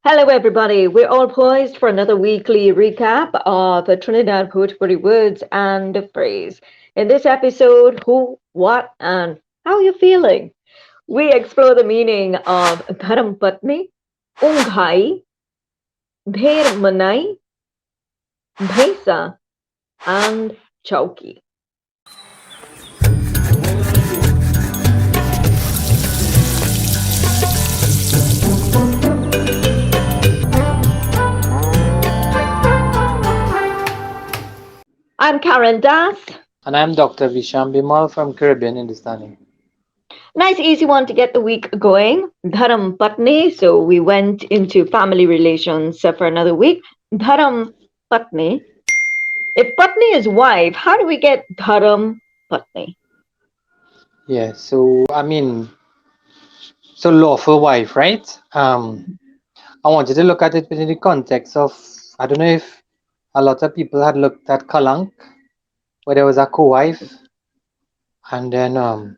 Hello, everybody. We're all poised for another weekly recap of the Trinidad Bhojpuri words and the phrase. In this episode, who, what, and how you feeling? We explore the meaning of Dharampatni, UNGHAAEE, DHER MANAI, BHAISAA, and CHAUKEE. I'm Karen Das. And I'm Dr. Visham Bhimull from Caribbean Hindustani. Nice, easy one to get the week going. Dharam Patni. So we went into family relations for another week. Dharam Patni. If Patni is wife, how do we get Dharam Patni? Yeah, so lawful wife, right? I wanted to look at it within the context of, I don't know if a lot of people had looked at Kalank, where there was a co-wife, and then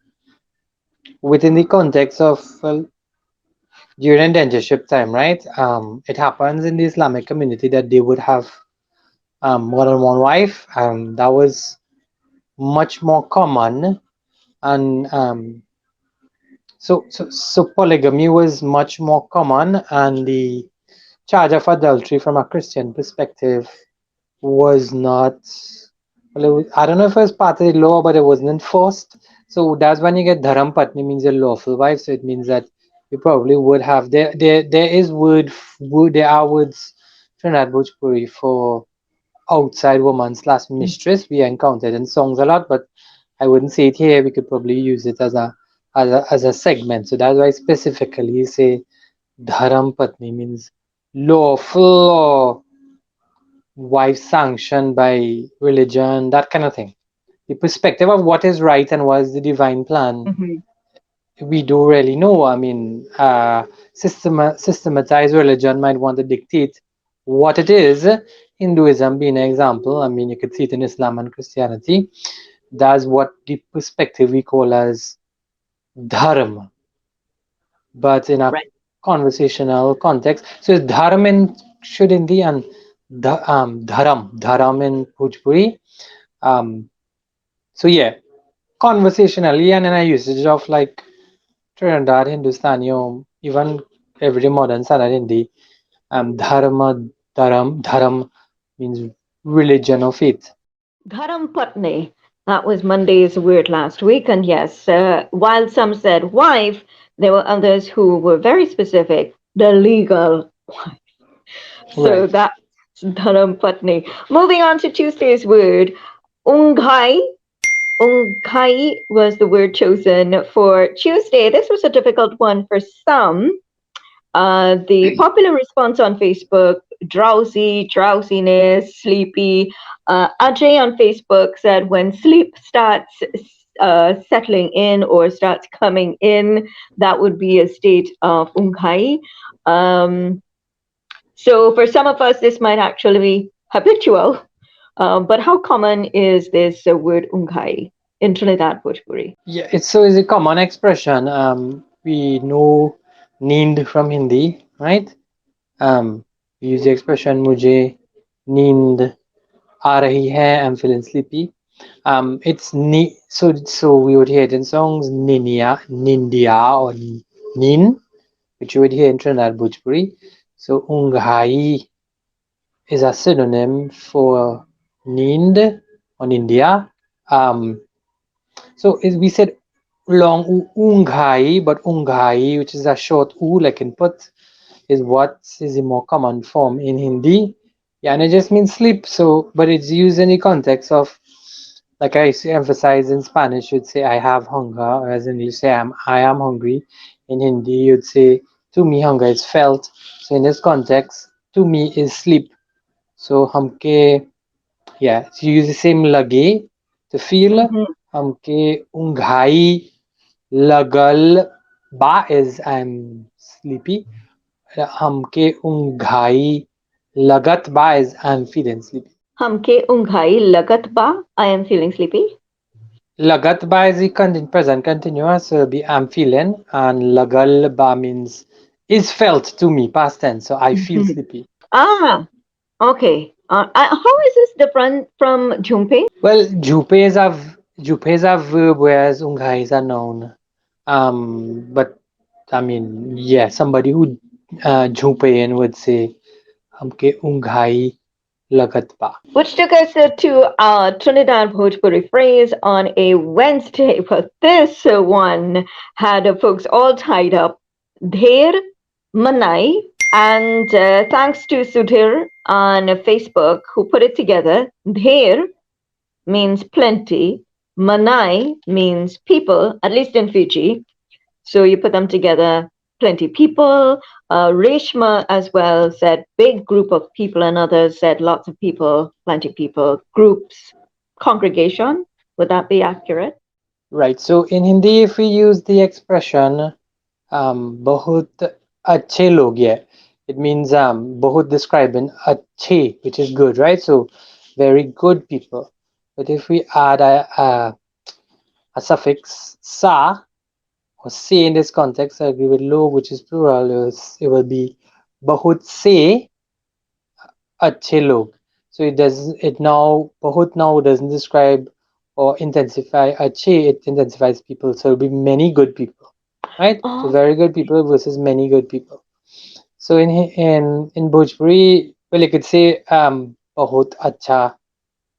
within the context of, well, during indentureship time, right? It happens in the Islamic community that they would have more than one wife. That was much more common, and so polygamy was much more common, and the charge of adultery from a Christian perspective was not, well, I don't know if it was part of the law, but it wasn't enforced. So that's when you get Dharam Patni, means a lawful wife. So it means that you probably would have there is there are words Trinidad Bhojpuri for outside woman slash mistress. We encountered in songs a lot, but I wouldn't say it here. We could probably use it as a segment. So that's why specifically say Dharam Patni means lawful or wife sanctioned by religion, that kind of thing. The perspective of what is right and what is the divine plan, Mhm. we do really know. I mean, systematized religion might want to dictate what it is. Hinduism being an example, I mean, you could see it in Islam and Christianity. That's what the perspective we call as dharma, but in a Right. conversational context. So it's dharma in Shuddhindi and dharam in Bhojpuri. Um, so yeah, conversationally and in a usage of like Trinidad Hindustani or even everyday modern standard Hindi, dharma, dharam means religion or faith. Dharam Patni. That was Monday's word last week. And yes, while some said wife, there were others who were very specific, the legal wife. So Right. that's Dharam Patni. Moving on to Tuesday's word, Unghai. Unghai was the word chosen for Tuesday. This was a difficult one for some. The popular response on Facebook, drowsy, drowsiness, sleepy. Ajay on Facebook said when sleep starts settling in or starts coming in, that would be a state of unghai. Um, so for some of us, this might actually be habitual. But how common is this word unghai in Trinidad Bhojpuri? Yeah, it's a common expression. We know need from Hindi, right? We use the expression मुझे नींद आ रही है, I'm feeling sleepy. It's ni so we would hear it in songs nindia or nin, which you would hear in Trinidad Bhojpuri. So unghai is a synonym for nind or nindia. Um, so we said long unghai, but unghai, which is a short u like in put, is what is the more common form in Hindi. Yeah, and it just means sleep. So, but it's used in the context of, like I emphasize in Spanish, you'd say I have hunger, whereas in English say I am hungry. In Hindi, you'd say to me hunger is felt. So in this context, to me is sleep. So humke, yeah, so you use the same lage to feel. Mhm. Humke unghai lagal ba is I'm sleepy. हमके ऊँघाई लगत बा is I'm feeling sleepy. Hamke unghai lagat ba. I am feeling sleepy. Lagat ba is the present continuous, so it'll be I'm feeling, and lagal ba means is felt to me, past tense. So I feel Mhm. sleepy. Ah, okay. How is this different from jhumpe? Well, jupe is a verb, whereas unghai is a noun. But I mean, yeah, somebody who jhupe would say हमके unghai lagat ba. Which took us to our Trinidad Bhojpuri phrase on a Wednesday. But this one had folks all tied up. DHER, MANAI, and thanks to Sudhir on Facebook who put it together. DHER means plenty, MANAI means people, at least in Fiji. So you put them together, plenty people. Reshma as well said big group of people, and others said lots of people, plenty people, groups, congregation. Would that be accurate? Right. So in Hindi, if we use the expression बहुत अच्छे लोग, yeah, it means बहुत describing अच्छे, which is good, right? So very good people. But if we add a suffix sa or se in this context, I agree with log, which is plural. It will be बहुत से अच्छे लोग. So it now बहुत now doesn't describe or intensify अच्छे, it intensifies people. So it'll be many good people, right? So Oh, very good people versus many good people. So in Bhojpuri, well, you could say बहुत अच्छा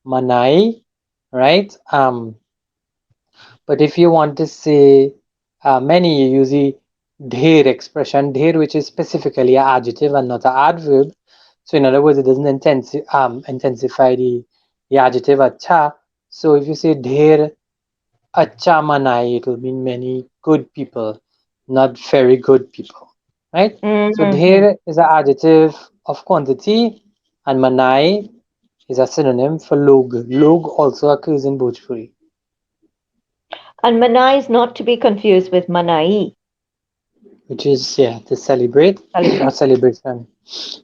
मनाई, right? But if you want to say many, you use the dher expression, dher, which is specifically an adjective and not an adverb. So in other words, it doesn't intensify the adjective acha. So if you say dher acha manai, it will mean many good people, not very good people, right? So mhm. dher is an adjective of quantity, and manai is a synonym for log. Log also occurs in Bhojpuri, And Manai is not to be confused with Manai. which is, yeah, to celebrate or Celebrate. celebration.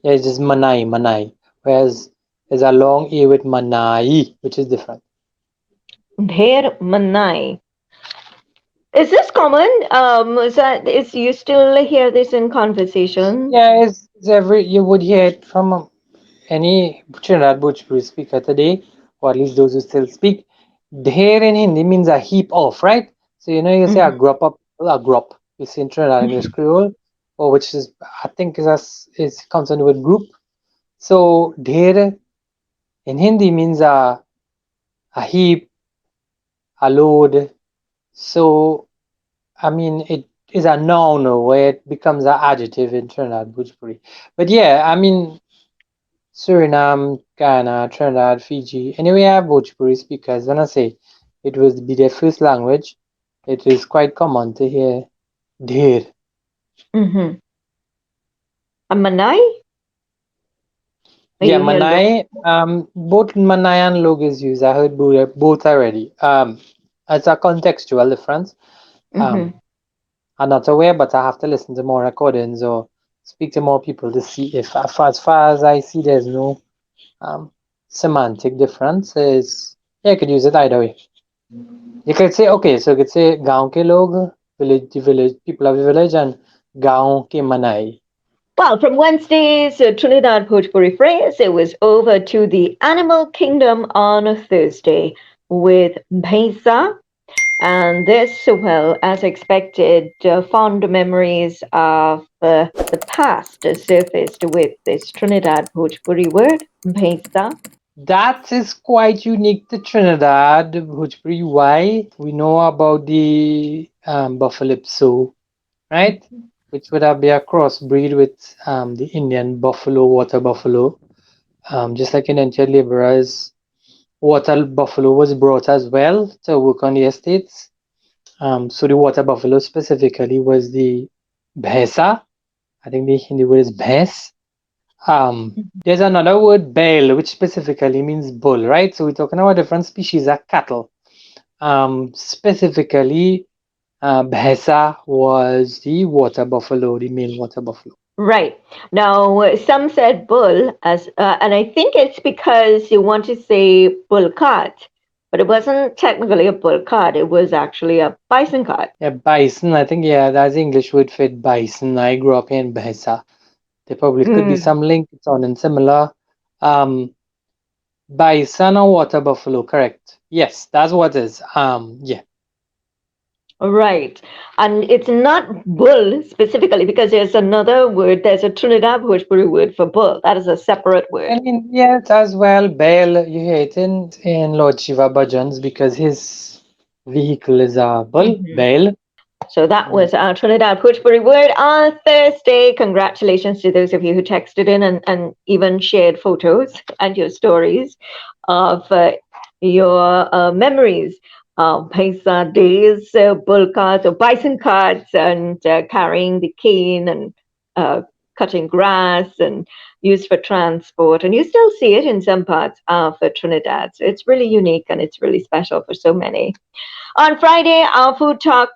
Yeah, it's just manai, manai. Whereas there's a long E with manai, which is different. DHER, Manai. Is this common? Is you still hear this in conversation? Yeah, it's every you would hear it from any Trinidad Bhojpuri speaker today, or at least those who still speak. Dher in Hindi means a heap of, right? So you say a Mhm. grop up, a grop. You see in Trinidad English Creole, or which is I think is concerned with group. So dher in Hindi means a heap, a load. So I mean, it is a noun where it becomes an adjective in Trinidad Bhojpuri. But yeah, I mean, Suriname, Ghana, Trinidad, Fiji, anyway, I have Bhojpuri speakers. When I say it will be their first language, it is quite common to hear dher. Mhm. A Manai? Or Yeah, you hear low? Manai, both Manai and Log is used. I heard both already. It's a contextual difference. Mhm. Um, I'm not aware, but I have to listen to more recordings or speak to more people to see if, as far as I see, there's no semantic difference. Is yeah, you could use it either way. You could say okay, so you could say गांव के लोग, village people of the village, and गांव के मनाई. Well, from Wednesday's Trinidad Bhojpuri phrase, it was over to the animal kingdom on a Thursday with BHAISAA. And this, well, as expected, fond memories of the past surfaced with this Trinidad Bhojpuri word, BHAISAA. That is quite unique to Trinidad, Bhojpuri. Why? We know about the buffalo pso, right? Which would have been a crossbreed with the Indian buffalo, water buffalo. Just like in ancient laborers, water buffalo was brought as well to work on the estates. So the water buffalo specifically was the bhaisa. I think the Hindi word is bhais. There's another word, bail, which specifically means bull, right? So we're talking about different species of cattle. Specifically, bhaisa was the water buffalo, the male water buffalo. Right. Now, some said bull, and I think it's because you want to say bull cart. But it wasn't technically a bull cart, it was actually a bison cart. Yeah, bison. I think yeah, that's the English word for it, bison. I grew up in BHAISAA. There probably could be some link. It's sounding similar. Um, Bison or water buffalo, correct? Yes, that's what it is. Yeah. Right. And it's not bull specifically because there's another word, there's a Trinidad Bhojpuri word for bull. That is a separate I word. mean, yes, as well. Bail, you hear it in Lord Shiva bhajans because his vehicle is a bull, Mhm. bail. So that was our Trinidad Bhojpuri word on Thursday. Congratulations to those of you who texted in and even shared photos and your stories of your memories of Paisa days, bull carts or bison carts, and carrying the cane and cutting grass and used for transport. And you still see it in some parts of Trinidad. So it's really unique and it's really special for so many. On Friday, our food talk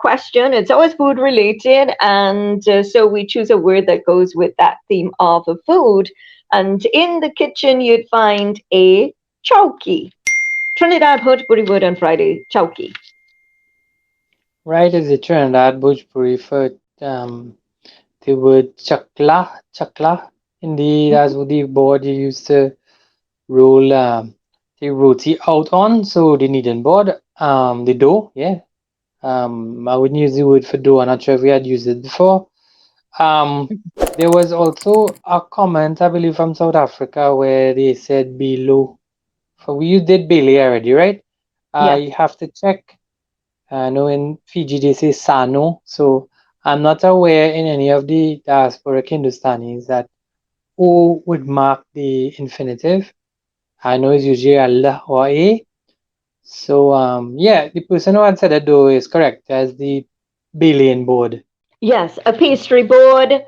question, it's always food related. And so we choose a word that goes with that theme of food. And in the kitchen, you'd find a chowkee. Trinidad Bhojpuri word on Friday, chowkee. Right is the Trinidad Bhojpuri for the word chakla, chakla. Indeed, as with the board you used to roll the roti out on, so the kneading board, the dough, yeah. I wouldn't use the word for dough. I'm not sure if we had used it before. Um, there was also a comment, I believe, from South Africa where they said below. For we did Bailey already, right? Yes. You have to check. I know in Fiji they say Sano, so I'm not aware in any of the diasporic Hindustanis that O would mark the infinitive. I know it's usually Allah or A. So yeah, the person who answered that though is correct as the Balian board. Yes, a pastry board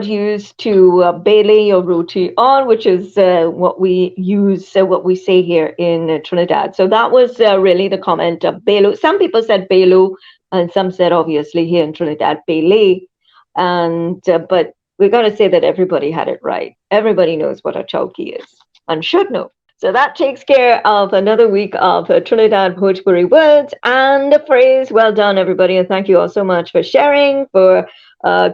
used to bailey your roti on, which is what we use, what we say here in Trinidad. So that was really the comment of belu. Some people said belu, and some said obviously here in Trinidad bailey. And but we're going to say that everybody had it right. Everybody knows what a chowkee is and should know. So that takes care of another week of Trinidad Bhojpuri words and the phrase. Well done, everybody, and thank you all so much for sharing, for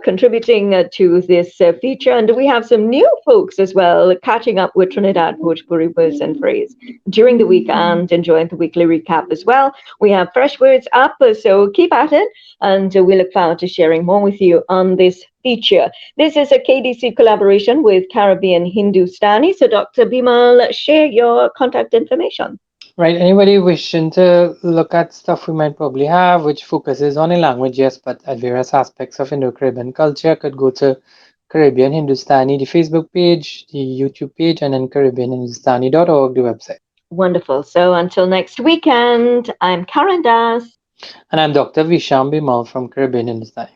contributing to this feature. And we have some new folks as well catching up with Trinidad Bhojpuri words and phrase during the week and enjoying the weekly recap as well. We have fresh words up, so keep at it, and we look forward to sharing more with you on this feature. This is a KDC collaboration with Caribbean Hindustani. So, Dr. Bhimull, share your contact information. Right, anybody wishing to look at stuff we might probably have, which focuses on a language, yes, but at various aspects of Indo-Caribbean culture, could go to Caribbean Hindustani, the Facebook page, the YouTube page, and then CaribbeanHindustani.org, the website. Wonderful. So, until next weekend, I'm Karen Das. And I'm Dr. Visham Bhimull from Caribbean Hindustani.